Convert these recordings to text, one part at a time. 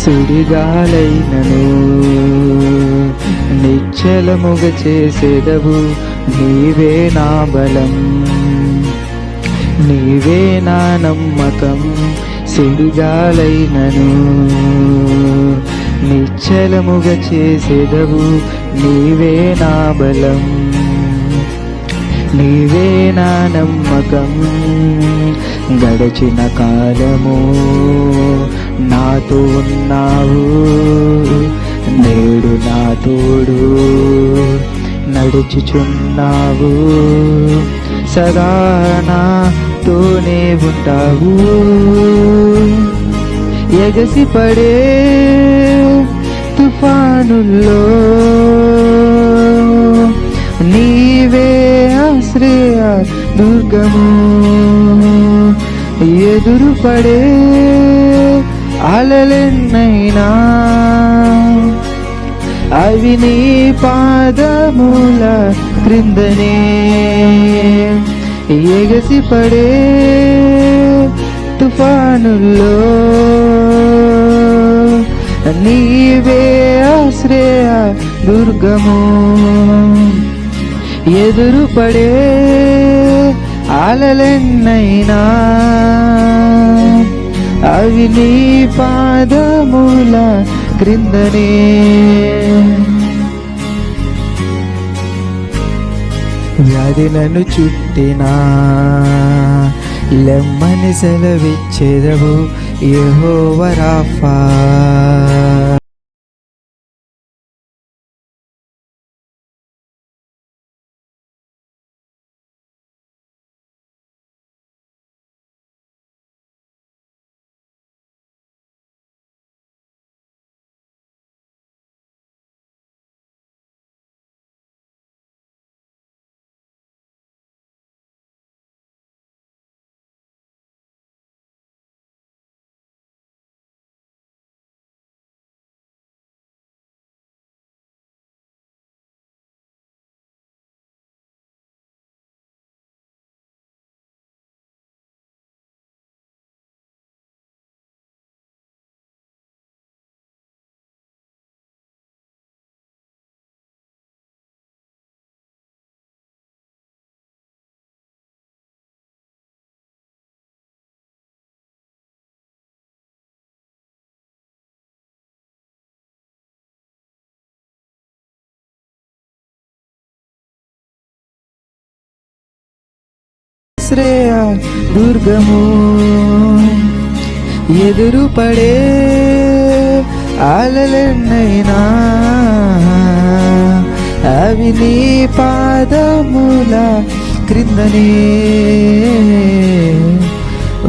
సుడిగాలైనను నిశ్చలముగ చేసేదవు. నీవే నా బలం, నీవే నా నమ్మకం. సుడిగాలైనను నిశ్చలముగ చేసేదవు. నీవే నా బలం, నీవే నా నమ్మకం. గడచిన కాలము నాతో ఉన్నావు, నేడు నా తోడు నడుచుచున్నావు. సదా నాతోనే ఉంటావు. ఎగసిపడే తుఫానుల్లో నీవే ఆశ్రయ దుర్గము. ఎదురుపడే అలలెన్నైనా అవి నీ పాదముల క్రిందనే. ఎగసిపడే తుఫానుల్లో నీవే ఆశ్రయ దుర్గము. ఎదురుపడే అలలెన్నైనా అవి నీ పాదముల క్రిందనే. వ్యాధి నన్ను చుట్టినా లెమ్మని సెలవిచ్చేదవు. యెహోవా రాఫా, శ్రేయ దుర్గము. ఎదురుపడే అలలెన్నైనా అవి నీ పాదముల క్రిందనే.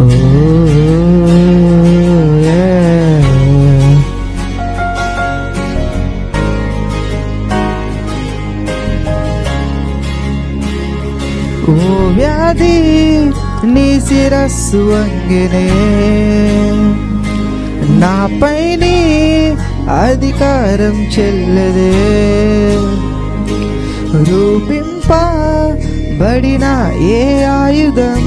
ఓ ఓ వ్యాధి నీ శిరస్సు వంగినే, నాపై నీ అధికారం చెల్లదే. రూపింపబడిన ఏ ఆయుధం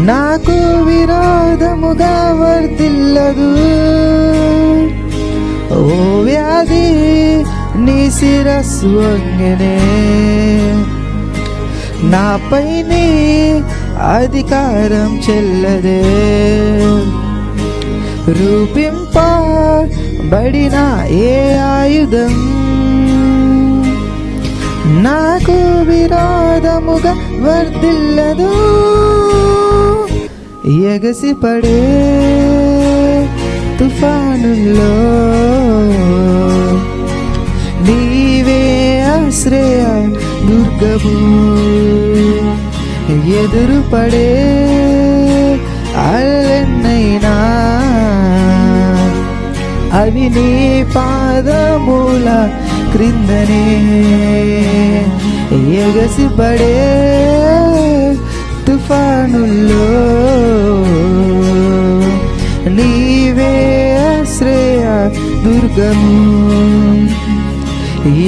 నాకు విరోధముగా వర్తిల్లదు. ఓ వ్యాధి నీ శిరస్సు వంగినే, నాపై నీ అధికారం చెల్లదే. రూపింపబడిన ఏ ఆయుధం నాకు విరోధముగా వర్ధిల్లదు. ఎగసిపడే తుఫానుల్లో నీవే ఆశ్రయ దుర్గము. ఎదురుపడే అలలెన్నైనా అవి నీ పాదముల క్రిందనే. ఎగసిపడే తుఫానుల్లో నీవే ఆశ్రయ దుర్గము.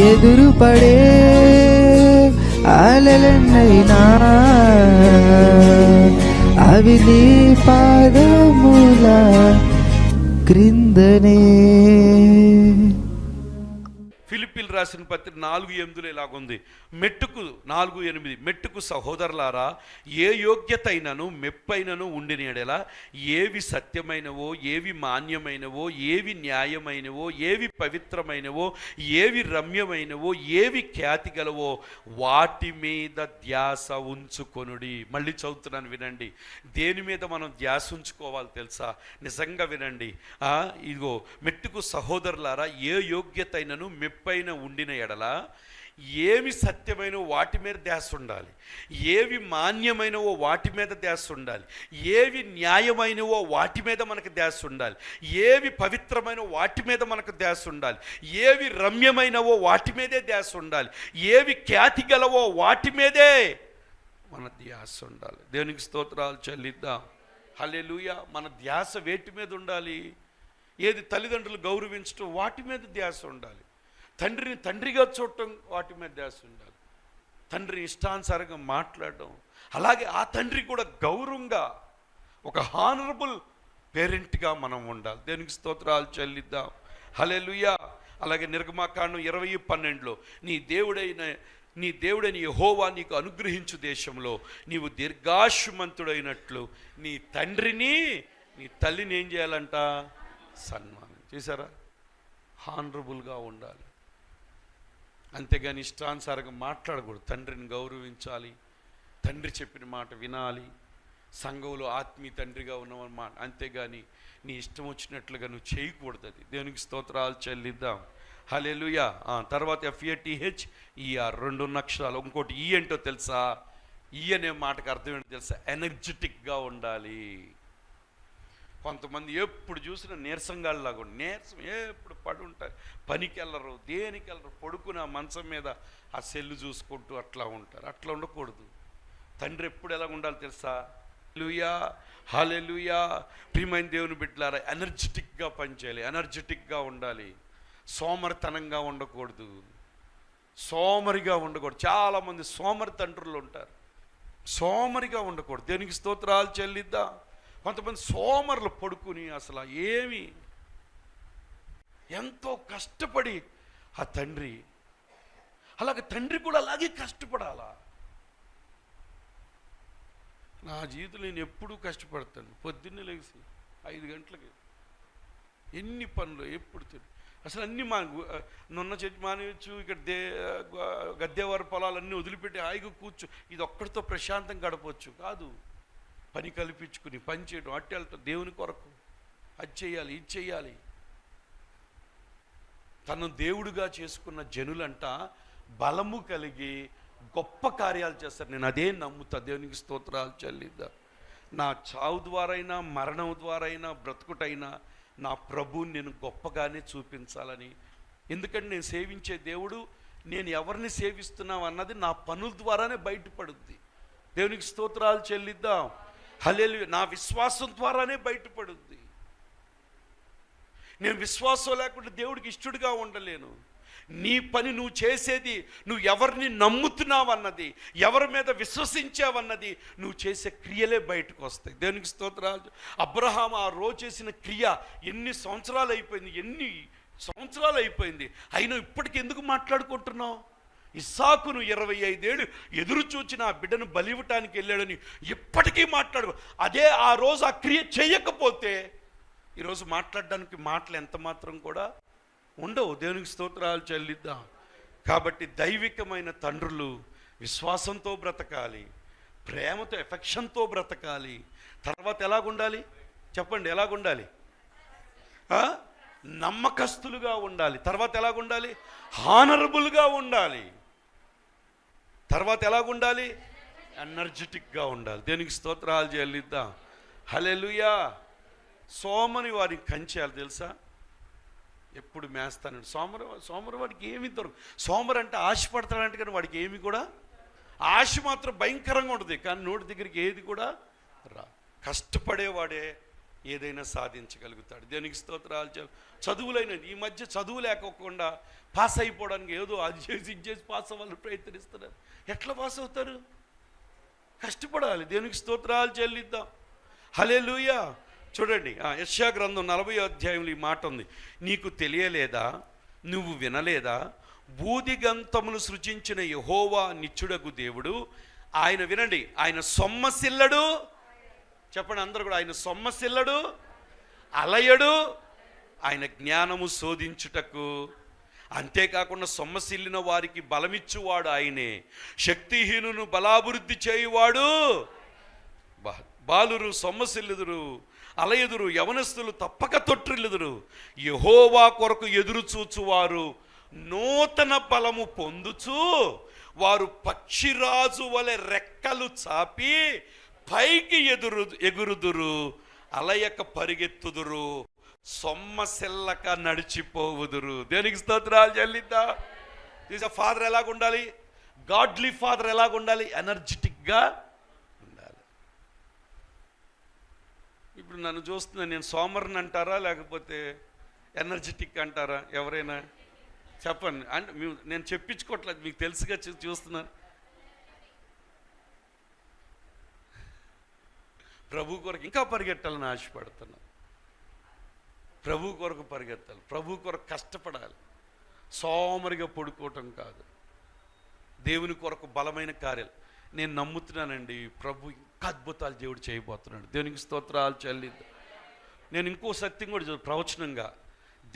ఎదురుపడే అలలెన్నైనా అవి నీ పాదముల క్రిందనే. ఫిలిప్పీలు రాసిన పత్రిక 4:8 ఇలాగుంది, మెట్టుకు 4:8 మెట్టుకు సహోదరులారా, ఏ యోగ్యత అయినను మెప్పైనను ఉండిన యెడల ఏవి సత్యమైనవో, ఏవి మాన్యమైనవో, ఏవి న్యాయమైనవో, ఏవి పవిత్రమైనవో, ఏవి రమ్యమైనవో, ఏవి ఖ్యాతి గలవో వాటి మీద ధ్యాస ఉంచుకొనుడి. మళ్ళీ చదువుతున్నాను, వినండి. దేని మీద మనం ధ్యాస ఉంచుకోవాలి తెలుసా? నిజంగా వినండి. ఇదిగో, మెట్టుకు సహోదరులారా, ఏ యోగ్యత అయినను మెప్పైన ఉండిన ఎడల ఏవి సత్యమైనవో వాటి మీద ధ్యాస ఉండాలి, ఏవి మాన్యమైనవో వాటి మీద ధ్యాస ఉండాలి, ఏవి న్యాయమైనవో వాటి మీద మనకు ధ్యాస ఉండాలి, ఏవి పవిత్రమైనవో వాటి మీద మనకు ధ్యాస ఉండాలి, ఏవి రమ్యమైనవో వాటి మీదే ధ్యాస ఉండాలి, ఏవి ఖ్యాతి గలవో వాటి మీదే మన ధ్యాస ఉండాలి. దేవునికి స్తోత్రాలు చెల్లిద్దాం. హల్లెలూయా. మన ధ్యాస వేటి మీద ఉండాలి? ఏది తల్లిదండ్రులు గౌరవించడం వాటి మీద ధ్యాస ఉండాలి, తండ్రిని తండ్రిగా చూడటం వాటి మీద ధ్యాస ఉండాలి, తండ్రిని ఇష్టానుసారంగా మాట్లాడడం, అలాగే ఆ తండ్రి కూడా గౌరవంగా ఒక హానరబుల్ పేరెంట్గా మనం ఉండాలి. దేనికి స్తోత్రాలు చెల్లిద్దాం. హల్లెలూయా. అలాగే నిర్గమాకాండం 20:12 నీ దేవుడైన యెహోవా నీకు అనుగ్రహించు దేశంలో నీవు దీర్ఘాయుష్మంతుడైనట్లు నీ తండ్రిని నీ తల్లిని ఏం చేయాలంట? సన్మానం. చేశారా? హానరబుల్గా ఉండాలి, అంతేగాని ఇష్టానుసారంగా మాట్లాడకూడదు. తండ్రిని గౌరవించాలి, తండ్రి చెప్పిన మాట వినాలి, సంఘంలో ఆత్మీయ తండ్రిగా ఉన్నమాట, అంతేగాని నీ ఇష్టం వచ్చినట్లుగా నువ్వు చేయకూడదు. అది దేవునికి స్తోత్రాలు చెల్లిద్దాం. హల్లెలూయా. తర్వాత FATH ER 2 అక్షరాలు. ఇంకోటి ఈ ఏంటో తెలుసా? ఈ అనే మాటకు అర్థం ఏంటో తెలుసా? ఎనర్జెటిక్గా ఉండాలి. కొంతమంది ఎప్పుడు చూసినా నీరసంగాళ్ళలాగా నీరసం, ఎప్పుడు పడి ఉంటారు, పనికి వెళ్ళరు, దేనికి వెళ్ళరు, పడుకుని ఆ మంచం మీద ఆ సెల్లు చూసుకుంటూ అట్లా ఉంటారు. అట్లా ఉండకూడదు. తండ్రి ఎప్పుడు ఎలా ఉండాలి తెలుసా? హల్లెలూయా, హల్లెలూయా. ప్రియమైన దేవుని బిడ్డలారా, ఎనర్జెటిక్గా పనిచేయాలి, ఎనర్జెటిక్గా ఉండాలి, సోమరితనంగా ఉండకూడదు, సోమరిగా ఉండకూడదు. చాలామంది సోమరి తండ్రులు ఉంటారు, సోమరిగా ఉండకూడదు. దేనికి స్తోత్రాలు చెల్లిద్దాం. కొంతమంది సోమరులు పడుకుని అసలు ఏమి ఎంతో కష్టపడి ఆ తండ్రి, అలాగే తండ్రి కూడా అలాగే కష్టపడాలా. నా జీవితంలో నేను ఎప్పుడూ కష్టపడతాను. పొద్దున్నే లేచి 5 గంటలకి ఎన్ని పనులు ఎప్పుడు అసలు అన్నీ నున్న చెట్టు మానేయచ్చు, ఇక్కడ గద్దెవారి పొలాలన్నీ వదిలిపెట్టి హాయిగా కూర్చో, ఇది ఒక్కడితో ప్రశాంతం గడపవచ్చు కాదు. పని కల్పించుకుని పని చేయడం, అట్టు వెళ్తాం దేవుని కొరకు, అది చేయాలి, ఇది చేయాలి. తను దేవుడుగా చేసుకున్న జనులంట బలము కలిగి గొప్ప కార్యాలు చేస్తారు. నేను అదే నమ్ముతా. దేవునికి స్తోత్రాలు చెల్లిద్దాం. నా చావు ద్వారైనా మరణం ద్వారైనా బ్రతుకుటైనా నా ప్రభువుని నేను గొప్పగానే చూపించాలని. ఎందుకంటే నేను సేవించే దేవుడు, నేను ఎవరిని సేవిస్తున్నాం అన్నది నా పనుల ద్వారానే బయటపడుద్ది. దేవునికి స్తోత్రాలు చెల్లిద్దాం. హల్లెలూయా. నా విశ్వాసం ద్వారానే బయటపడుద్ది. నేను విశ్వాసం లేకుండా దేవుడికి ఇష్టడుగా ఉండలేను. నీ పని నువ్వు చేసేది, నువ్వు ఎవరిని నమ్ముతున్నావన్నది, ఎవరి మీద విశ్వసించావన్నది, నువ్వు చేసే క్రియలే బయటకు వస్తాయి. దేవునికి స్తోత్రాలు. అబ్రహాం ఆ రోజు చేసిన క్రియ ఎన్ని సంవత్సరాలు అయిపోయింది, అయినా ఇప్పటికి ఎందుకు మాట్లాడుకుంటున్నావు? ఇస్సాకును 25 ఏళ్ళు ఎదురు చూచిన ఆ బిడ్డను బలివ్వటానికి వెళ్ళాడని ఇప్పటికీ మాట్లాడు. అదే ఆ రోజు ఆ క్రియ చేయకపోతే ఈరోజు మాట్లాడడానికి మాటలు ఎంత మాత్రం కూడా ఉండవు. దేవునికి స్తోత్రాలు చెల్లిద్దాం. కాబట్టి దైవికమైన తండ్రులు విశ్వాసంతో బ్రతకాలి, ప్రేమతో ఎఫెక్షన్తో బ్రతకాలి. తర్వాత ఎలాగుండాలి చెప్పండి? ఎలాగుండాలి? నమ్మకస్తులుగా ఉండాలి. తర్వాత ఎలాగుండాలి? హానరబుల్గా ఉండాలి. తర్వాత ఎలాగుండాలి? ఎనర్జెటిక్గా ఉండాలి. దేనికి స్తోత్రాలు చెల్లిద్దాం. హల్లెలూయా. సోమని వారికి కంచేయాలి తెలుసా? ఎప్పుడు మేస్తానండి. సోమరు వాడికి ఏమి దొరకదు. సోమరు అంటే ఆశపడతాడంటే, కానీ వాడికి ఏమి కూడా ఆశ మాత్రం భయంకరంగా ఉంటుంది, కానీ నోటి దగ్గరికి ఏది కూడా రా. కష్టపడేవాడే ఏదైనా సాధించగలుగుతాడు. దేనికి స్తోత్రాలు. చదువులైన ఈ మధ్య చదువు లేకోకుండా పాస్ అయిపోవడానికి ఏదో అది చేసి ఇది చేసి పాస్ అవ్వాలని ప్రయత్నిస్తున్నారు. ఎట్లా పాస్ అవుతారు? కష్టపడాలి. దేవునికి స్తోత్రాలు చెల్లిద్దాం. హల్లెలూయా. చూడండి, యెషయా గ్రంథం 40వ అధ్యాయంలో ఈ మాట ఉంది. నీకు తెలియలేదా, నువ్వు వినలేదా, బూదిగంతములు సృజించిన యెహోవా నిత్యుడగు దేవుడు ఆయన, వినండి, ఆయన సొమ్మసిల్లడు, చెప్పండి అందరూ కూడా, ఆయన సొమ్మసిల్లడు, అలయడు, ఆయన జ్ఞానము శోధించుటకు, అంతేకాకుండా సొమ్మసిల్లిన వారికి బలమిచ్చువాడు ఆయనే, శక్తిహీనును బలాభివృద్ధి చేయువాడు. బాలురు సొమ్మసిల్లుదురు, అలయదురు, యవనస్తులు తప్పక తొట్టిల్లుదురు. యెహోవా కొరకు ఎదురు చూచువారు నూతన బలము పొందుచు, వారు పక్షిరాజు వలె రెక్కలు చాపి పైకి ఎగురుదురు, అలయక పరిగెత్తుదురు, సొమ్మసిల్లక నడిచిపోవుదురు. దేనికి స్తోత్రాలు చెల్లిద్దాం. ఫాదర్ ఎలాగుండాలి? గాడ్లీ ఫాదర్ ఎలాగుండాలి? ఎనర్జెటిక్గా ఉండాలి. ఇప్పుడు నన్ను చూస్తున్నా, నేను సోమర్ని అంటారా లేకపోతే ఎనర్జెటిక్ అంటారా? ఎవరైనా చెప్పండి. అంటే నేను చెప్పించుకోవట్లేదు, మీకు తెలుసుగా చూస్తున్నాను. ప్రభు కొరకు ఇంకా పరిగెట్టాలని ఆశపడుతున్నాను. ప్రభు కొరకు పరిగెత్తాలి, ప్రభు కొరకు కష్టపడాలి. సోమరిగా పడుకోవటం కాదు, దేవుని కొరకు బలమైన కార్యాలు. నేను నమ్ముతున్నానండి, ప్రభు ఇంకా అద్భుతాలు దేవుడు చేయబోతున్నాడు. దేవునికి స్తోత్రాలు చెల్లిద్దాం. నేను ఇంకో సత్యం కూడా ప్రవచనంగా,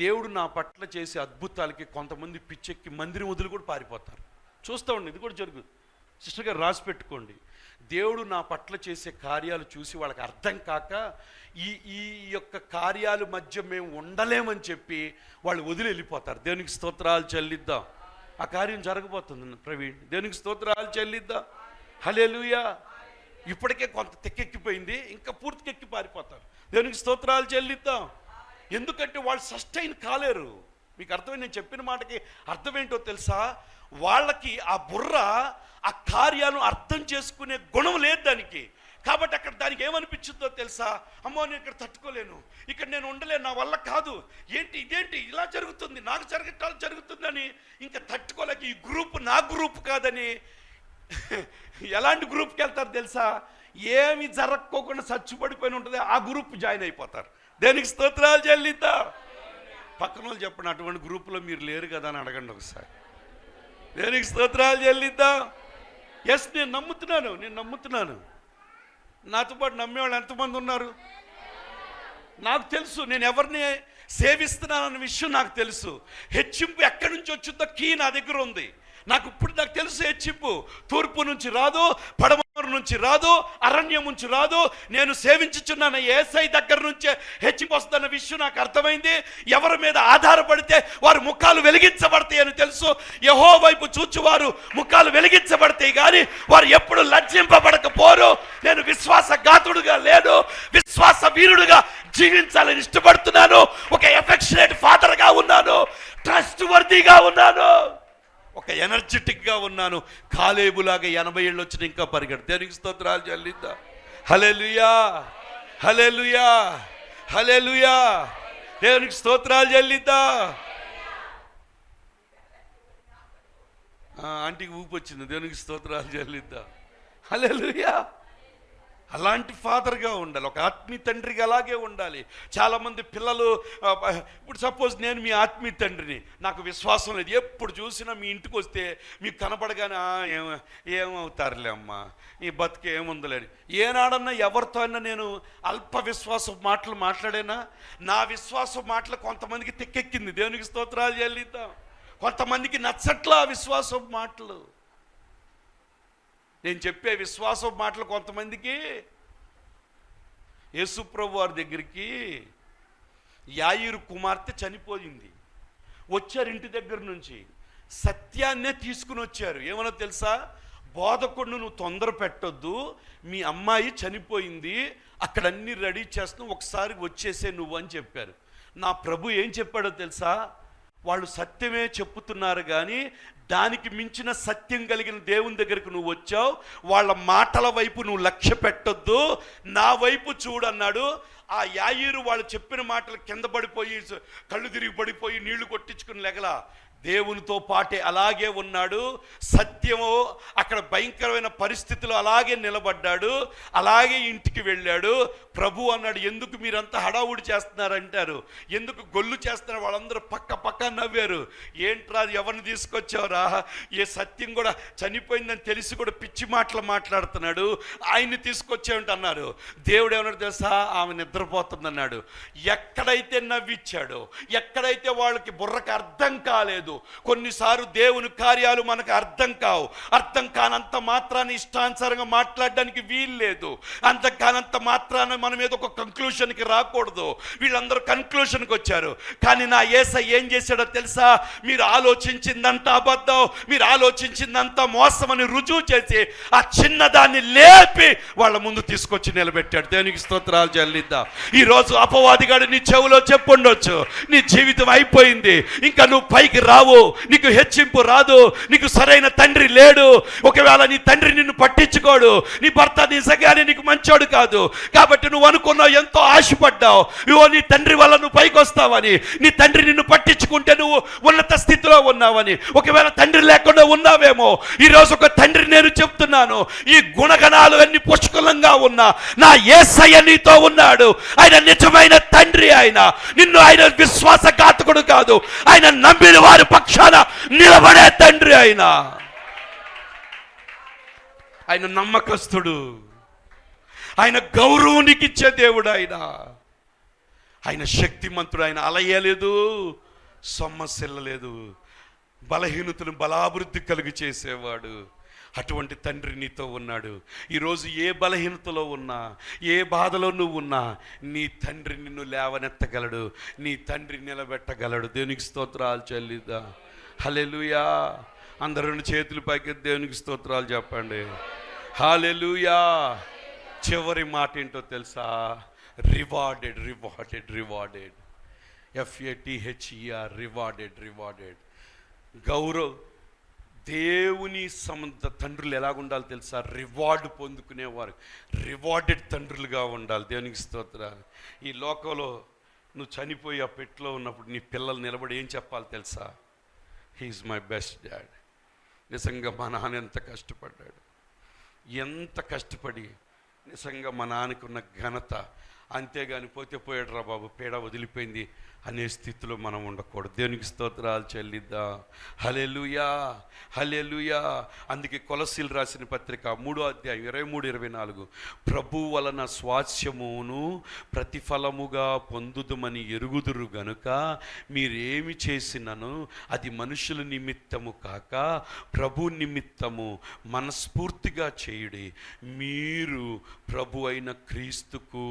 దేవుడు నా పట్ల చేసే అద్భుతాలకి కొంతమంది పిచ్చెక్కి మందిరం వదిలి కూడా పారిపోతారు. చూస్తూ ఉండి, ఇది కూడా జరుగుతుంది. సిస్టర్ గారు రాసి పెట్టుకోండి. దేవుడు నా పట్ల చేసే కార్యాలు చూసి వాళ్ళకి అర్థం కాక ఈ యొక్క కార్యాల మధ్య మేము ఉండలేమని చెప్పి వాళ్ళు వదిలి వెళ్ళిపోతారు. దేవునికి స్తోత్రాలు చెల్లిద్దాం. ఆ కార్యం జరగబోతుంది ప్రవీణ్. దేవునికి స్తోత్రాలు చెల్లిద్దాం. హల్లెలూయా. ఇప్పటికే కొంత తెక్కెక్కిపోయింది, ఇంకా పూర్తికి ఎక్కి పారిపోతారు. దేవునికి స్తోత్రాలు చెల్లిద్దాం. ఎందుకంటే వాళ్ళు సస్టైన్ కాలేరు. మీకు అర్థమైంది, నేను చెప్పిన మాటకి అర్థం ఏంటో తెలుసా? వాళ్ళకి ఆ బుర్ర, ఆ కార్యాలను అర్థం చేసుకునే గుణం లేదు దానికి. కాబట్టి అక్కడ దానికి ఏమనిపించిందో తెలుసా? అమ్మో, నేను ఇక్కడ తట్టుకోలేను, ఇక్కడ నేను ఉండలేను, నా వల్ల కాదు, ఇదేంటి ఇలా జరుగుతుంది, నాకు జరుగుతుందని ఇంకా తట్టుకోలేక ఈ గ్రూప్ నా గ్రూప్ కాదని ఎలాంటి గ్రూప్కి వెళ్తారు తెలుసా? ఏమి జరగకోకుండా చచ్చుపడిపోయిన ఉంటుంది, ఆ గ్రూప్ జాయిన్ అయిపోతారు. దేనికి స్తోత్రాలు చెల్లిద్దాం. పక్కన వాళ్ళు చెప్పండి, అటువంటి గ్రూపులో మీరు లేరు కదా అని అడగండి ఒకసారి. దేనికి స్తోత్రాలు చెల్లిద్దాం. ఎస్, నేను నమ్ముతున్నాను. నాతో పాటు నమ్మేవాళ్ళు ఎంతమంది ఉన్నారు? నాకు తెలుసు నేను ఎవరిని సేవిస్తున్నానన్న విషయం నాకు తెలుసు. హెచ్చింపు ఎక్కడి నుంచి వచ్చిందో కీ నా దగ్గర ఉంది. నాకు తెలుసు, హెచ్చింపు తూర్పు నుంచి రాదు, పడమర నుంచి రాదు, అరణ్యం నుంచి రాదు. నేను సేవించుచున్నాను యేసయ్య దగ్గర నుంచే హెచ్చింపు వస్తున్న విషయం నాకు అర్థమైంది. ఎవరి మీద ఆధారపడితే వారు ముఖాలు వెలిగించబడతాయి అని తెలుసు. యెహోవా వైపు చూచువారు ముఖాలు వెలిగించబడతాయి, కానీ వారు ఎప్పుడు లజ్జింపబడకపోరు. నేను విశ్వాసఘాతుడుగా లేను, విశ్వాస వీరుడుగా జీవించాలని ఇష్టపడుతున్నాను. ఒక ఎఫెక్షనేట్ ఫాదర్గా ఉన్నాను, ట్రస్ట్ వర్తీగా ఉన్నాను, ఒక ఎనర్జెటిక్గా ఉన్నాను. కాలేబులాగా 80 ఏళ్ళు వచ్చిన ఇంకా పరిగెడు. దేనికి స్తోత్రాలు చెల్లిద్దాం. హల్లెలూయా, హల్లెలూయా, హల్లెలూయా. దేవునికి స్తోత్రాలు చెల్లిద్దాం. ఆంటీకి ఊపి వచ్చింది. దేవునికి స్తోత్రాలు చెల్లిద్దాం. హల్లెలూయా. అలాంటి ఫాదర్గా ఉండాలి, ఒక ఆత్మీయ తండ్రిగా అలాగే ఉండాలి. చాలామంది పిల్లలు, ఇప్పుడు సపోజ్ నేను మీ ఆత్మీయ తండ్రిని, నాకు విశ్వాసం లేదు, ఎప్పుడు చూసినా మీ ఇంటికి వస్తే మీకు కనపడగానే ఏమవుతారులే అమ్మా, ఈ బతికే ఏముందలేని. ఏనాడన్నా ఎవరితో అయినా నేను అల్ప విశ్వాసం మాటలు మాట్లాడేనా? నా విశ్వాసం మాటలు కొంతమందికి తెక్కెక్కింది. దేవునికి స్తోత్రాలు చెల్లిద్దాం. కొంతమందికి నచ్చట్లా విశ్వాసం మాటలు. నేను చెప్పే విశ్వాసం మాటలు కొంతమందికి. యేసుప్రభు వారి దగ్గరికి యాయిరు కుమార్తె చనిపోయింది. వచ్చారు ఇంటి దగ్గర నుంచి, సత్యాన్నే తీసుకుని వచ్చారు. ఏమన్నా తెలుసా? బోధకుడు, నువ్వు తొందర పెట్టొద్దు, మీ అమ్మాయి చనిపోయింది, అక్కడ అన్నీ రెడీ చేస్తున్నావు, ఒకసారి వచ్చేసే నువ్వు అని చెప్పారు. నా ప్రభు ఏం చెప్పాడో తెలుసా? వాళ్ళు సత్యమే చెప్పుతున్నారు, కానీ దానికి మించిన సత్యం కలిగిన దేవుని దగ్గరకు నువ్వు వచ్చావు, వాళ్ళ మాటల వైపు నువ్వు లక్ష్య పెట్టొద్దు, నా వైపు చూడన్నాడు. ఆ యాయిరు వాళ్ళు చెప్పిన మాటలు కింద పడిపోయి, కళ్ళు తిరిగి పడిపోయి, నీళ్లు కొట్టించుకుని లెగల. దేవునితో పాటే అలాగే ఉన్నాడు. సత్యము అక్కడ భయంకరమైన పరిస్థితులు అలాగే నిలబడ్డాడు, అలాగే ఇంటికి వెళ్ళాడు. ప్రభు అన్నాడు, ఎందుకు మీరంతా హడావుడి చేస్తున్నారంటారు, ఎందుకు గొల్లు చేస్తున్నారు? వాళ్ళందరూ పక్క నవ్వారు. ఏంట్రా ఎవరిని తీసుకొచ్చావురా, ఏ సత్యం కూడా చనిపోయిందని తెలిసి కూడా పిచ్చి మాటలు మాట్లాడుతున్నాడు, ఆయన్ని తీసుకొచ్చామంటే అన్నారు. దేవుడు ఏమన్నాడు తెలుసా, ఆమె నిద్రపోతుందన్నాడు. ఎక్కడైతే నవ్విచ్చాడో, ఎక్కడైతే వాళ్ళకి బుర్రకు అర్థం కాలేదు, కొన్నిసార్లు దేవుని కార్యాలు మనకు అర్థం కావు. అర్థం కానంత మాత్రాన్ని ఇష్టానుసారంగా మాట్లాడడానికి వీలు లేదు. అంత కానంత మాత్రాన్ని మనం ఏదో ఒక కంక్లూషన్కి రాకూడదు. వీళ్ళందరూ కన్క్లూషన్కి వచ్చారు. కానీ నా యేసయ్య ఏం చేశాడో తెలుసా, మీరు ఆలోచించిందంతా అబద్ధం, మీరు ఆలోచించిందంతా మోసమని రుజువు చేసి ఆ చిన్నదాన్ని లేపి వాళ్ళ ముందు తీసుకొచ్చి నిలబెట్టాడు. దేవునికి స్తోత్రాలు చెల్లిద్దాం. ఈరోజు అపవాదిగాడు నీ చెవులో చెప్పుండొచ్చు, నీ జీవితం అయిపోయింది, ఇంకా నువ్వు పైకి రావు, నీకు హెచ్చింపు రాదు, నీకు సరైన తండ్రి లేడు, ఒకవేళ నీ తండ్రి నిన్ను పట్టించుకోడు, నీ భర్త నిజంగానే నీకు మంచోడు కాదు, కాబట్టి నువ్వు అనుకున్నావు, ఎంతో ఆశపడ్డావు, నీ తండ్రి వల్ల నువ్వు పైకి వస్తావని, నీ తండ్రి నిన్ను పట్టించుకుంటే నువ్వు ఉన్నత స్థితిలో ఉన్నావని. ఒకవేళ తండ్రి లేకుండా ఉన్నావేమో, ఈరోజు ఒక తండ్రి నేను చెప్తున్నాను, ఈ గుణగణాలు అన్ని పుష్కలంగా ఉన్నా నా యేసయ్య నీతో ఉన్నాడు. ఆయన నిజమైన తండ్రి, ఆయన విశ్వాసఘాతకుడు కాదు, ఆయన నమ్మిన వారి పక్షాన నిలబడే తండ్రి. ఆయన నమ్మకస్తుడు, ఆయన గౌరవానికి ఇచ్చే దేవుడు, ఆయన శక్తిమంతుడు, ఆయన అలయలేదు, సొమ్మసిల్లలేదు, బలహీనతను బలాభివృద్ధి కలుగు చేసేవాడు. అటువంటి తండ్రి నీతో ఉన్నాడు. ఈరోజు ఏ బలహీనతలో ఉన్నా, ఏ బాధలో నువ్వు ఉన్నా, నీ తండ్రి నిన్ను లేవనెత్తగలడు, నీ తండ్రి నిలబెట్టగలడు. దేవునికి స్తోత్రాలు చెల్లిద్దాం. హల్లెలూయా. అందరూ చేతులు పైకి దేవునికి స్తోత్రాలు చెప్పండి. హల్లెలూయా. చివరి మాట ఏంటో తెలుసా, rewarded, rewarded, rewarded, FATHER, rewarded, rewarded. Gaurav దేవుని తండ్రులు ఎలాగుండాలి తెలుసా, రివార్డు పొందుకునేవారు, రివార్డెడ్ తండ్రులుగా ఉండాలి. దేవునికి స్తోత్రాలు. ఈ లోకంలో నువ్వు చనిపోయి ఆ పెట్టులో ఉన్నప్పుడు నీ పిల్లలు నిలబడి ఏం చెప్పాలి తెలుసా, హీఈస్ మై బెస్ట్ డాడ్. నిజంగా మా నాన్న ఎంత కష్టపడ్డాడు, ఎంత కష్టపడి నిజంగా మా నాన్నకు ఉన్న ఘనత. అంతేగాని పోతే పోయాడు రా బాబు, పేడ వదిలిపోయింది అనే స్థితిలో మనం ఉండకూడదు. దేవునికి స్తోత్రాలు చెల్లిద్దాం. హల్లెలూయా, హల్లెలూయా. అందుకే కొలస్సీలు రాసిన పత్రిక 3వ అధ్యాయం 23-24, ప్రభు వలన స్వాస్యమును ప్రతిఫలముగా పొందుదుమని ఎరుగుదురు గనుక మీరేమి చేసినను అది మనుషుల నిమిత్తము కాక ప్రభు నిమిత్తము మనస్ఫూర్తిగా చేయుడి, మీరు ప్రభు అయిన క్రీస్తుకు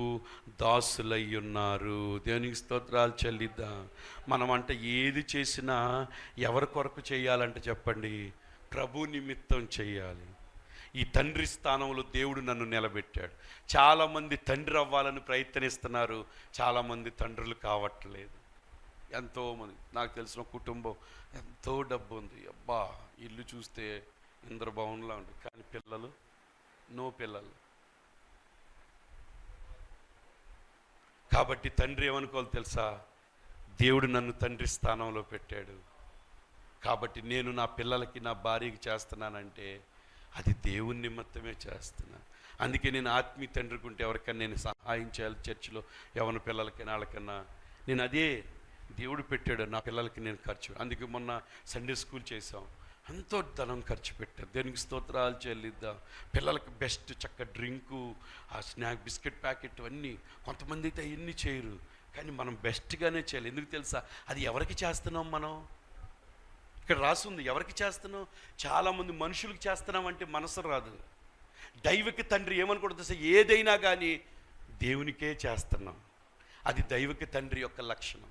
దాసులై ఉన్నారు. దేవునికి స్తోత్రాలు చెల్లిద్దాం. మనం అంటే ఏది చేసినా ఎవరి కొరకు చేయాలంటే చెప్పండి, ప్రభు నిమిత్తం చేయాలి. ఈ తండ్రి స్థానంలో దేవుడు నన్ను నిలబెట్టాడు. చాలామంది తండ్రి అవ్వాలని ప్రయత్నిస్తున్నారు, చాలామంది తండ్రులు కావట్లేదు. ఎంతోమంది నాకు తెలిసిన కుటుంబం ఎంతో డబ్బు ఉంది, అబ్బా ఇల్లు చూస్తే ఇంద్రభవన్లా ఉంది, కానీ పిల్లలు నో పిల్లలు. కాబట్టి తండ్రి ఏమనుకోవాలి తెలుసా, దేవుడు నన్ను తండ్రి స్థానంలో పెట్టాడు, కాబట్టి నేను నా పిల్లలకి, నా భార్యకి చేస్తున్నానంటే అది దేవుని నిమిత్తమే చేస్తున్నాను. అందుకే నేను ఆత్మీయ తండ్రికి ఉంటే ఎవరికన్నా నేను సహాయం చేయాలి, చర్చిలో ఎవరి పిల్లలకైనా వాళ్ళకన్నా, నేను అదే దేవుడు పెట్టాడు నా పిల్లలకి నేను ఖర్చు. అందుకే మొన్న సండే స్కూల్ చేసాం, ఎంతో ధనం ఖర్చు పెట్టారు. దేనికి స్తోత్రాలు చెల్లిద్దాం. పిల్లలకి బెస్ట్ చక్క డ్రింకు, ఆ స్నాక్ బిస్కెట్ ప్యాకెట్ అన్నీ. కొంతమంది అయితే అవన్నీ చేయరు, కానీ మనం బెస్ట్గానే చేయాలి. ఎందుకు తెలుసా, అది ఎవరికి చేస్తున్నాం మనం, ఇక్కడ రాసుంది ఎవరికి చేస్తున్నాం. చాలామంది మనుషులకు చేస్తున్నాం అంటే మనసు రాదు. దైవిక తండ్రి ఏమనుకుంటుంది తెలుసా, ఏదైనా కానీ దేవునికే చేస్తున్నాం, అది దైవిక తండ్రి యొక్క లక్షణం.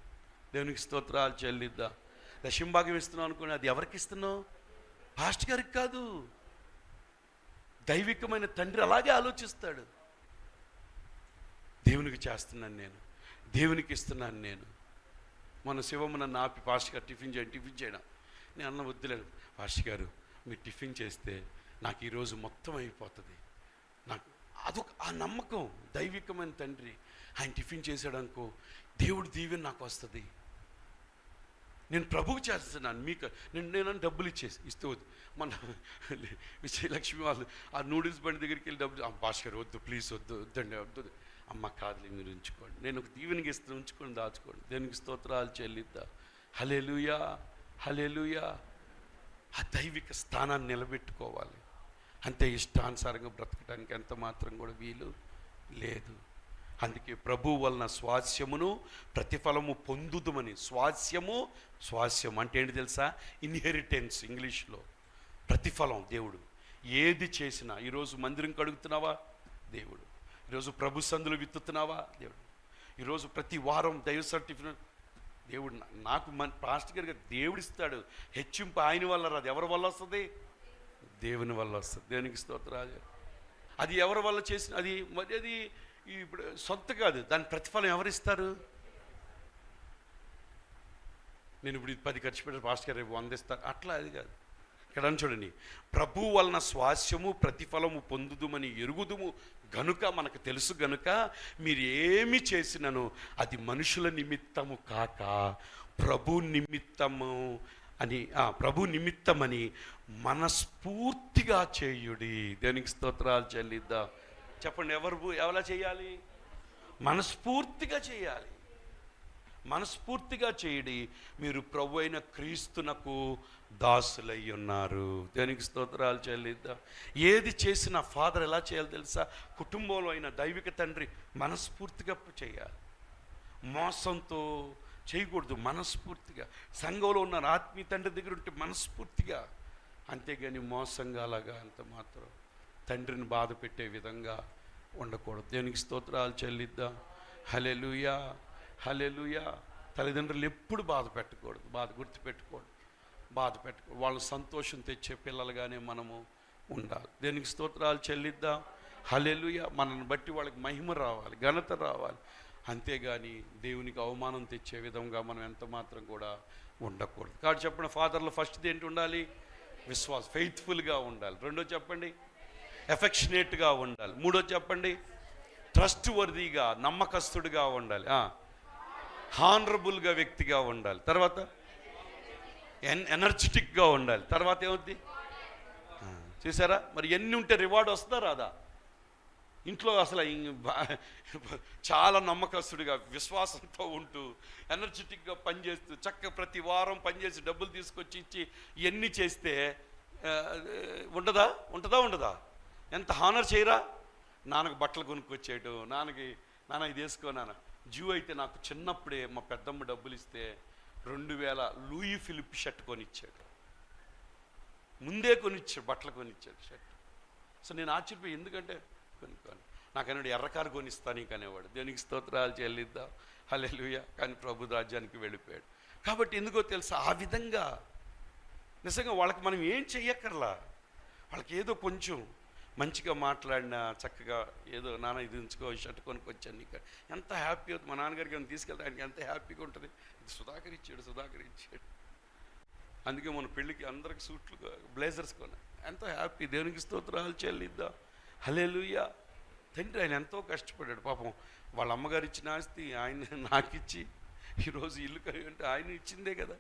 దేవునికి స్తోత్రాలు చెల్లిద్దాం. దశంభాగం ఇస్తున్నాం అనుకుని అది ఎవరికి ఇస్తున్నావు, పాస్టర్ గారికి కాదు, దైవికమైన తండ్రి అలాగే ఆలోచిస్తాడు. దేవునికి చేస్తున్నాను నేను, దేవునికి ఇస్తున్నాను నేను. మన శివమ్మ నన్ను ఆపి, పాస్టర్ గారు టిఫిన్ చేయడం, నేను అన్న వద్దులేను పాస్టర్ గారు, మీరు టిఫిన్ చేస్తే నాకు ఈరోజు మొత్తం అయిపోతుంది. నాకు అదొక ఆ నమ్మకం, దైవికమైన తండ్రి ఆయన టిఫిన్ చేశాడు అనుకో, దేవుడు దీవెన నాకు వస్తుంది. నేను ప్రభువు చేస్తున్నాను, మీకు నేను డబ్బులు ఇస్తూ వద్దు. మన విజయలక్ష్మి వాళ్ళు ఆ నూడిల్స్ బండి దగ్గరికి వెళ్ళి డబ్బులు, భాస్కర్ వద్దు ప్లీజ్ వద్దు వద్దండి వద్దు. అమ్మ కాదులే మీరు ఉంచుకోండి, నేను ఒక దీవెనికి ఇస్తాను, ఉంచుకొని దాచుకోండి. దేనికి స్తోత్రాలు చెల్లిద్దా. హల్లెలూయా హల్లెలూయా. ఆ దైవిక స్థానాన్ని నిలబెట్టుకోవాలి. అంతే, ఇష్టానుసారంగా బ్రతకడానికి ఎంత మాత్రం కూడా వీలు లేదు. అందుకే ప్రభు వలన స్వాస్యమును ప్రతిఫలము పొందుదుమని. స్వాస్యం అంటే ఏంటి తెలుసా? ఇన్హెరిటెన్స్ ఇంగ్లీష్లో. ప్రతిఫలం దేవుడు ఏది చేసినా. ఈరోజు మందిరం కడుగుతున్నావా? దేవుడు. ఈరోజు ప్రభు సందులు విత్తుతున్నావా? దేవుడు. ఈరోజు ప్రతి వారం దైవ సర్టిఫికేట్ దేవుడు. నాకు పాస్టర్ గారిగా దేవుడు ఇస్తాడు. హెచ్చింపు ఆయన వల్ల రాదు. ఎవరి వల్ల వస్తుంది? దేవుని వల్ల వస్తుంది. దేవునికి స్తోత్రాలు. అది ఎవరి వల్ల చేసిన అది మరి అది ఇప్పుడు సొంత కాదు, దాని ప్రతిఫలం ఎవరిస్తారు? నేను ఇప్పుడు 10 ఖర్చు పెట్టి పాస్టర్ గారు రేపు 100 ఇస్తారు అట్లా అది కాదు. ఇక్కడ చూడండి, ప్రభు వలన స్వాస్యము ప్రతిఫలము పొందుదుమని ఎరుగుదుము గనుక, మనకు తెలుసు గనుక మీరు ఏమి చేసినను అది మనుషుల నిమిత్తము కాక ప్రభు నిమిత్తమని మనస్ఫూర్తిగా చేయుడి. దేనికి స్తోత్రాలు చెల్లిద్దాం. చెప్పండి, ఎవలా చేయాలి? మనస్ఫూర్తిగా చేయాలి. మనస్ఫూర్తిగా చేయడి, మీరు ప్రభు అయిన క్రీస్తునకు దాసులై ఉన్నారు. దేనికి స్తోత్రాలు చెల్లిద్దాం. ఏది చేసినా ఫాదర్ ఎలా చేయాలి తెలుసా? కుటుంబంలో అయిన దైవిక తండ్రి మనస్ఫూర్తిగా చేయాలి. మోసంతో చేయకూడదు, మనస్ఫూర్తిగా. సంఘంలో ఉన్న ఆత్మీయ తండ్రి దగ్గర ఉంటే మనస్ఫూర్తిగా. అంతేగాని మోసంగా అలాగా అంత మాత్రం తండ్రిని బాధ పెట్టే విధంగా ఉండకూడదు. దేనికి స్తోత్రాలు చెల్లిద్దాం. హల్లెలూయా హల్లెలూయా. తల్లిదండ్రులు ఎప్పుడు బాధ పెట్టకూడదు, గుర్తుపెట్టుకోండి. వాళ్ళు సంతోషం తెచ్చే పిల్లలుగానే మనము ఉండాలి. దేనికి స్తోత్రాలు చెల్లిద్దాం. హల్లెలూయా. మనల్ని బట్టి వాళ్ళకి మహిమ రావాలి, ఘనత రావాలి. అంతేగాని దేవునికి అవమానం తెచ్చే విధంగా మనం ఎంత మాత్రం కూడా ఉండకూడదు. కాబట్టి చెప్పండి, ఫాదర్లో ఫస్ట్ది ఏంటి ఉండాలి? విశ్వాసం, ఫెయిత్ఫుల్గా ఉండాలి. రెండో చెప్పండి, ఎఫెక్షనేట్గా ఉండాలి. మూడో చెప్పండి, ట్రస్ట్ వర్దీగా, నమ్మకస్తుడిగా ఉండాలి. హానరబుల్గా వ్యక్తిగా ఉండాలి. తర్వాత ఎనర్జెటిక్గా ఉండాలి. తర్వాత ఏమవుద్ది? చూసారా? మరి ఎన్ని ఉంటే రివార్డ్ వస్తుందా రాదా? ఇంట్లో అసలు చాలా నమ్మకస్తుడిగా విశ్వాసంతో ఉంటూ ఎనర్జెటిక్గా పనిచేస్తూ చక్కగా ప్రతి వారం పనిచేసి డబ్బులు తీసుకొచ్చి ఇచ్చి ఇవన్నీ చేస్తే ఉంటుందా? ఎంత హానర్ చేయరా? నాన్నకు బట్టలు కొనుక్కొచ్చేయడం, నాన్న ఇది వేసుకో నాన్న. అయితే నాకు చిన్నప్పుడే మా పెద్దమ్మ డబ్బులు ఇస్తే 2000 లూయి ఫిలిప్ షర్ట్ కొనిచ్చాడు. ముందే కొనిచ్చాడు, బట్టలు కొనిచ్చాడు షర్ట్. సో నేను ఆశ్చర్యపోయి, ఎందుకంటే కొనుక్కోను. నాకన్నాడు ఎర్రకారు కొనిస్తా నీకు అనేవాడు. దేనికి స్తోత్రాలు చెల్లిద్దాం. హల్లెలూయా. కానీ ప్రభు రాజ్యానికి వెళ్ళిపోయాడు. కాబట్టి ఎందుకో తెలుసా, ఆ విధంగా నిజంగా వాళ్ళకి మనం ఏం చెయ్యక్కర్లా. వాళ్ళకి ఏదో కొంచెం మంచిగా మాట్లాడినా, చక్కగా ఏదో నాన్న ఇది ఉంచుకో, షర్ట్ కొనుక్కొచ్చాను నీకు, ఎంత హ్యాపీ అవుతుంది. మా నాన్నగారికి ఏమైనా తీసుకెళ్తే ఆయనకి ఎంత హ్యాపీగా ఉంటుంది. ఇది సుధాకర్ ఇచ్చాడు. అందుకే మన పెళ్ళికి అందరికి సూట్లు, బ్లేజర్స్ కొన్నా, ఎంతో హ్యాపీ. దేవునికి స్తోత్రాలు చెల్లిద్దాం. హల్లెలూయా. తండ్రి ఆయన ఎంతో కష్టపడ్డాడు పాపం. వాళ్ళ అమ్మగారు ఇచ్చిన ఆస్తి ఆయన నాకిచ్చి ఈరోజు ఇల్లు అంటే ఆయన ఇచ్చిందే కదా.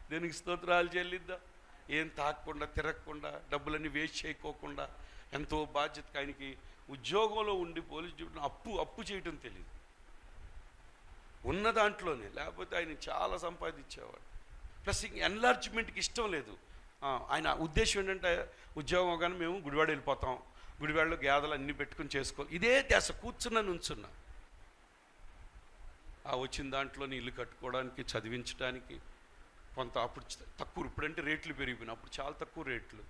దేవునికి స్తోత్రాలు చెల్లిద్దాం. ఏం తాకకుండా, తిరగకుండా, డబ్బులన్నీ వేస్ట్ చేయకోకుండా ఎంతో బాధ్యతగా ఆయనకి ఉద్యోగంలో ఉండి పోలీస్ డ్యూటీ అప్పు చేయటం తెలియదు. ఉన్న దాంట్లోనే, లేకపోతే ఆయన చాలా సంపాదించేవాడు. ప్లస్ ఎన్లార్జ్మెంట్కి ఇష్టం లేదు. ఆయన ఉద్దేశం ఏంటంటే ఉద్యోగం కానీ మేము గుడివాడ వెళ్ళిపోతాం, గుడివాడలో గేదలు అన్నీ పెట్టుకుని చేసుకోవాలి, ఇదే ధ్యాస. నుంచున్నా వచ్చిన దాంట్లో ఇల్లు కట్టుకోవడానికి, చదివించడానికి కొంత. అప్పుడు తక్కువ, ఇప్పుడంటే రేట్లు పెరిగిపోయినాయి, అప్పుడు చాలా తక్కువ రేట్లు.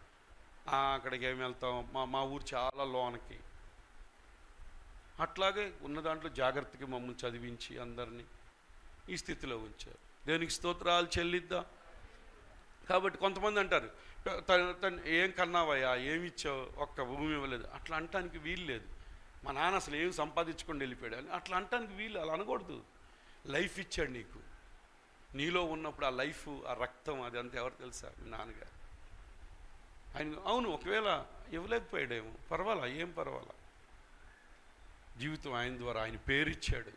అక్కడికి ఏమి వెళ్తాం, మా ఊరు చాలా లోనకి. అట్లాగే ఉన్న దాంట్లో జాగ్రత్తగా మమ్మల్ని చదివించి అందరినీ ఈ స్థితిలో ఉంచారు. దేనికి స్తోత్రాలు చెల్లిద్దాం. కాబట్టి కొంతమంది అంటారు, ఏం కన్నావయ్యా, ఏమి ఇచ్చావు, ఒక్క భూమి ఇవ్వలేదు. అట్లా అనటానికి వీలు లేదు. మా నాన్న అసలు ఏం సంపాదించుకొని వెళ్ళిపోయాడు అని అట్లా అనటానికి వీలు. అలా అనకూడదు. లైఫ్ ఇచ్చాడు నీకు. నీలో ఉన్నప్పుడు ఆ లైఫ్, ఆ రక్తం, అది అంతా ఎవరు తెలుసా? మీ నాన్నగారు. ఆయన అవును, ఒకవేళ ఇవ్వలేకపోయాడేమో, ఏం పర్వాలా. జీవితం ఆయన ద్వారా ఆయన పేరు ఇచ్చాడు,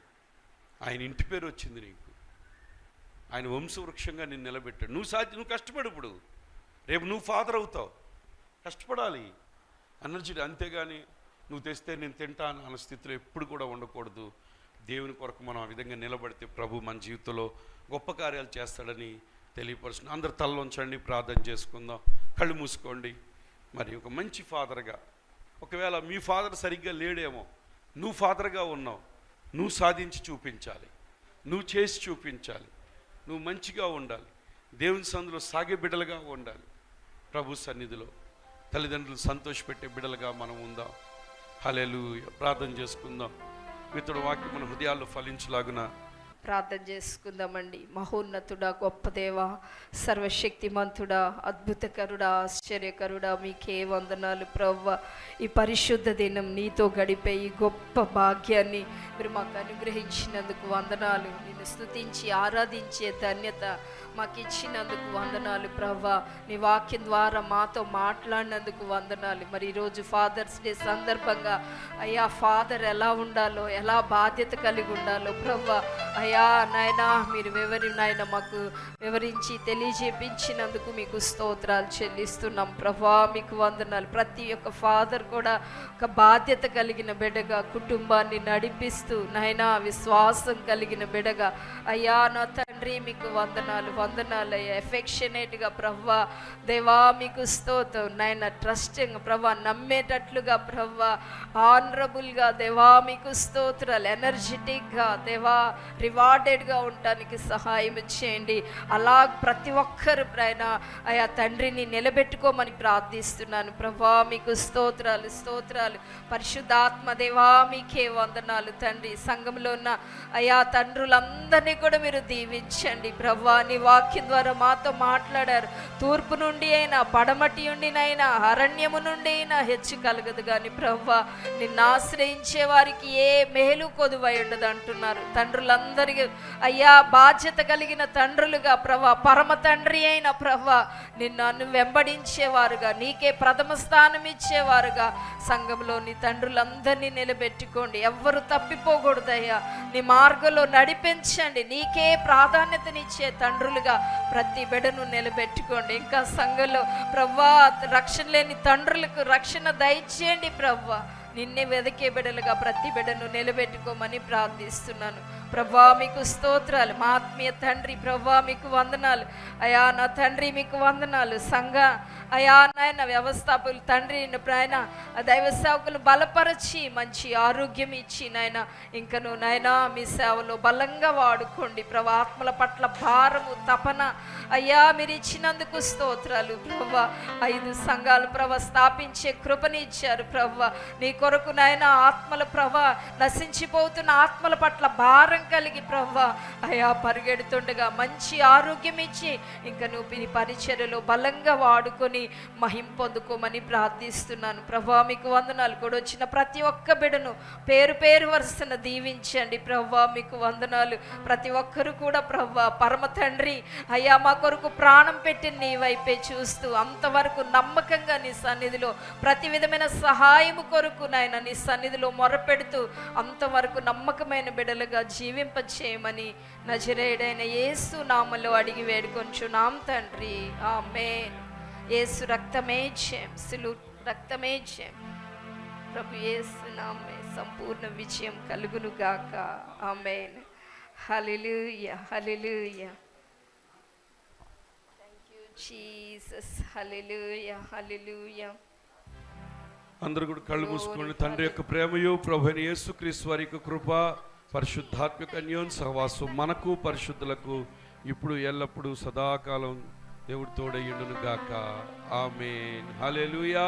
ఆయన ఇంటి పేరు వచ్చింది నీకు. ఆయన వంశవృక్షంగా నిన్ను నిలబెట్టాడు. నువ్వు కష్టపడు. ఇప్పుడు రేపు నువ్వు ఫాదర్ అవుతావు, కష్టపడాలి ఎనర్జీ. అంతేగాని నువ్వు తెస్తే నేను తింటాను అన్న స్థితిలో ఎప్పుడు కూడా ఉండకూడదు. దేవుని కొరకు మనం ఆ విధంగా నిలబడితే ప్రభు మన జీవితంలో గొప్ప కార్యాలు చేస్తాడని తెలియపరుచున్నాం. అందరు తలలోంచండి, ప్రార్థన చేసుకుందాం, కళ్ళు మూసుకోండి. మరి ఒక మంచి ఫాదర్గా, ఒకవేళ మీ ఫాదర్ సరిగ్గా లేడేమో, నువ్వు ఫాదర్గా ఉన్నావు, నువ్వు సాధించి చూపించాలి, నువ్వు చేసి చూపించాలి, నువ్వు మంచిగా ఉండాలి, దేవుని సందులో సాగే బిడ్డలుగా ఉండాలి. ప్రభు సన్నిధిలో తల్లిదండ్రులు సంతోషపెట్టే బిడ్డలుగా మనం ఉందాం. హల్లెలూయా. ప్రార్థన చేసుకుందాం. ఇతడు వాక్యం మన హృదయాల్లో ఫలించలాగున ప్రార్థన చేసుకుందామండి. మహోన్నతుడా, గొప్ప దేవ, సర్వశక్తిమంతుడా, అద్భుతకరుడా, ఆశ్చర్యకరుడా, మీకే వందనాలు ప్రభువా. ఈ పరిశుద్ధ దినం నీతో గడిపే ఈ గొప్ప భాగ్యాన్ని మీరు మాకు అనుగ్రహించినందుకు వందనాలు. నిన్ను స్తుతించి ఆరాధించే ధన్యత మాకు ఇచ్చినందుకు వందనాలు ప్రభువా. నీ వాక్యం ద్వారా మాతో మాట్లాడినందుకు వందనాలు. మరి ఈరోజు ఫాదర్స్ డే సందర్భంగా అయ్యా, ఫాదర్ ఎలా ఉండాలో, ఎలా బాధ్యత కలిగి ఉండాలో ప్రభువా, అయ్యా నాయనా మీరు మాకు వివరించి తెలియజేపించినందుకు మీకు స్తోత్రాలు చెల్లిస్తున్నాం ప్రభువా. మీకు వందనాలు. ప్రతి ఒక్క ఫాదర్ కూడా ఒక బాధ్యత కలిగిన బిడ్డగా కుటుంబాన్ని నడిపిస్తూ నాయనా విశ్వాసం కలిగిన బిడ్డగా అయ్యా నా తండ్రి మీకు వందనాలు అయ్యా. ఎఫెక్షనేట్గా ప్రభువా దేవా మీకు స్తోత్రం నాయన. ట్రస్టింగ్ ప్రభువా, నమ్మేటట్లుగా ప్రభువా, ఆనరబుల్గా దేవా మీకు స్తోత్రాలు. ఎనర్జెటిక్గా దేవా రివార్డెడ్గా ఉండటానికి సహాయం చేయండి. అలా ప్రతి ఒక్కరు ఆయన అయా తండ్రిని నిలబెట్టుకోమని ప్రార్థిస్తున్నాను ప్రభువా. మీకు స్తోత్రాలు. పరిశుద్ధాత్మ దేవా మీకే వందనాలు తండ్రి. సంఘంలో ఉన్న అయా తండ్రులందరినీ కూడా మీరు దీవించండి ప్రభువా. నీ వాక్యం ద్వారా మాతో మాట్లాడారు. తూర్పు నుండి అయినా, పడమటి నుండినైనా, అరణ్యము నుండి అయినా హెచ్చు కలగదు కానీ ప్రభువా నిన్ను ఆశ్రయించే వారికి ఏ మేలు కొదువై ఉండదు అంటున్నారు. తండ్రులందరికీ అయ్యా బాధ్యత కలిగిన తండ్రులుగా ప్రభా, పరమ తండ్రి అయిన ప్రభా నిన్ను వెంబడించేవారుగా, నీకే ప్రథమ స్థానం ఇచ్చేవారుగా సంఘంలోని తండ్రులందరినీ నిలబెట్టుకోండి. ఎవ్వరు తప్పిపోకూడదయ్యా. నీ మార్గంలో నడిపించండి. నీకే ప్రాధాన్యతనిచ్చే తండ్రులుగా ప్రతి బిడ్డను నిలబెట్టుకోండి. ఇంకా సంఘంలో ప్రవ్వా రక్షణ లేని తండ్రులకు రక్షణ దయచేయండి ప్రవ్వా. నిన్నే వెదకే బిడ్డలుగా ప్రతి బిడ్డను నిలబెట్టుకోమని ప్రార్థిస్తున్నాను ప్రభా. మీకు స్తోత్రాలు. మా ఆత్మీయ తండ్రి ప్రభా మీకు వందనాలు అయా. నా తండ్రి మీకు వందనాలు. సంఘ అయా నాయన వ్యవస్థాపకులు తండ్రి నాయన దైవ సేవకులు బలపరచి మంచి ఆరోగ్యం ఇచ్చి నాయన ఇంకను నాయన మీ సేవలో బలంగా వాడుకోండి ప్రభా. ఆత్మల పట్ల భారము తపన అయ్యా మీరు ఇచ్చినందుకు స్తోత్రాలు ప్రభా. 5 సంఘాలు ప్రభా స్థాపించే కృపని ఇచ్చారు ప్రభా. నీ కొరకు నాయన ఆత్మల ప్రభా, నశించిపోతున్న ఆత్మల పట్ల భారం కలిగి ప్రభా అయా పరిగెడుతుండగా మంచి ఆరోగ్యం ఇచ్చి ఇంకా నువ్వు నీ పరిచర్యలో బలంగా వాడుకొని మహిం పొందుకోమని ప్రార్థిస్తున్నాను ప్రభా. మీకు వందనాలు. కూడా వచ్చిన ప్రతి ఒక్క బిడ్డను పేరు వరుసన దీవించండి ప్రభా. మీకు వందనాలు. ప్రతి ఒక్కరు కూడా ప్రభా పరమ తండ్రి అయ్యా మా కొరకు ప్రాణం పెట్టి నీ వైపే చూస్తూ అంతవరకు నమ్మకంగా నీ సన్నిధిలో ప్రతి విధమైన సహాయము కొరకు నాయన నీ సన్నిధిలో మొరపెడుతూ అంతవరకు నమ్మకమైన బిడ్డలుగా జీవింపచేయమని నజరేయుడైన యేసు నామములో అడిగి వేడుకొంచున్నాం తండ్రి. ఆమేన్. యేసు రక్తమే జయం, సిలువ రక్తమే జయం. ప్రభు యేసు నామమే సంపూర్ణ విజయం కలుగును గాక. Amen. Hallelujah, hallelujah. Thank you Jesus. Hallelujah, hallelujah. అందరూ కూడా కళ్ళు మూసుకోండి. తండ్రి యొక్క ప్రేమయు ప్రభువైన యేసుక్రీస్తు వారి యొక్క కృప, పరిశుద్ధాత్మిక అన్యోన్య సహవాసం మనకు పరిశుద్ధులకు ఇప్పుడు ఎల్లప్పుడూ సదాకాలం దేవుడి తోడయ్యుండును గాక. ఆమేన్. హల్లెలూయా,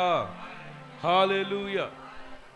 హల్లెలూయా.